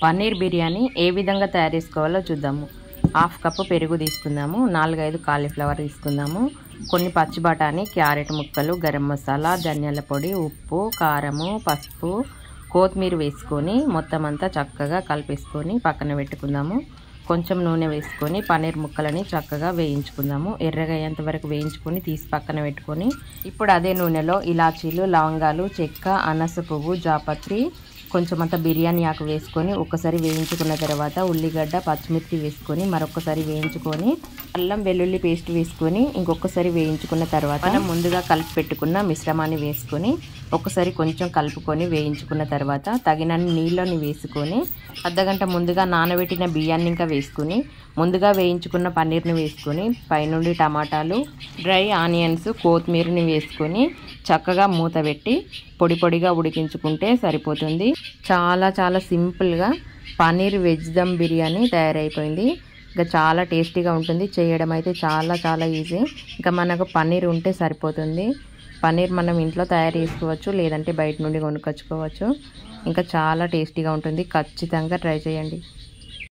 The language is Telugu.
పన్నీర్ బిర్యానీ ఏ విధంగా తయారు చేసుకోవాలో చూద్దాము. హాఫ్ కప్పు పెరుగు తీసుకుందాము, 4-5 కాలీఫ్లవర్ తీసుకుందాము, కొన్ని పచ్చి బఠానీ, క్యారెట్ ముక్కలు, గరం మసాలా, ధనియాల పొడి, ఉప్పు, కారము, పసుపు, కొత్తిమీర వేసుకొని మొత్తం అంతా చక్కగా కలిపేసుకొని పక్కన పెట్టుకుందాము. కొంచెం నూనె వేసుకొని పన్నీర్ ముక్కలని చక్కగా వేయించుకుందాము. ఎర్రగా అయ్యేంత వరకు వేయించుకొని తీసి పక్కన పెట్టుకొని ఇప్పుడు అదే నూనెలో ఇలాచీలు, లవంగాలు, చెక్క, అనాస పువ్వు, జాపత్రి, కొంచెం అంతా బిర్యానీ ఆకు వేసుకొని ఒకసారి వేయించుకున్న తర్వాత ఉల్లిగడ్డ, పచ్చిమిర్చి వేసుకొని మరొకసారి వేయించుకొని అల్లం వెల్లుల్లి పేస్ట్ వేసుకొని ఇంకొకసారి వేయించుకున్న తర్వాత మనం ముందుగా కలిపి పెట్టుకున్న మిశ్రమాన్ని వేసుకొని ఒకసారి కొంచెం కలుపుకొని వేయించుకున్న తర్వాత తగినన్ని నీళ్ళని వేసుకొని అర్ధగంట ముందుగా నానబెట్టిన బియ్యాన్ని ఇంకా వేసుకొని ముందుగా వేయించుకున్న పన్నీర్ని వేసుకొని పైనుండి టమాటాలు, డ్రై ఆనియన్స్, కొత్తిమీరని వేసుకొని చక్కగా మూత పెట్టి పొడి పొడిగా ఉడికించుకుంటే సరిపోతుంది. చాలా సింపుల్గా పన్నీర్ వెజ్ దమ్ బిర్యానీ తయారైపోయింది. ఇంకా చాలా టేస్టీగా ఉంటుంది. చేయడం అయితే చాలా ఈజీ. ఇంకా మనకు పన్నీర్ ఉంటే సరిపోతుంది. పన్నీర్ మనం ఇంట్లో తయారు చేసుకోవచ్చు, లేదంటే బయట నుండి కొనుక్కొచ్చుకోవచ్చు. ఇంకా చాలా టేస్టీగా ఉంటుంది. ఖచ్చితంగా ట్రై చేయండి.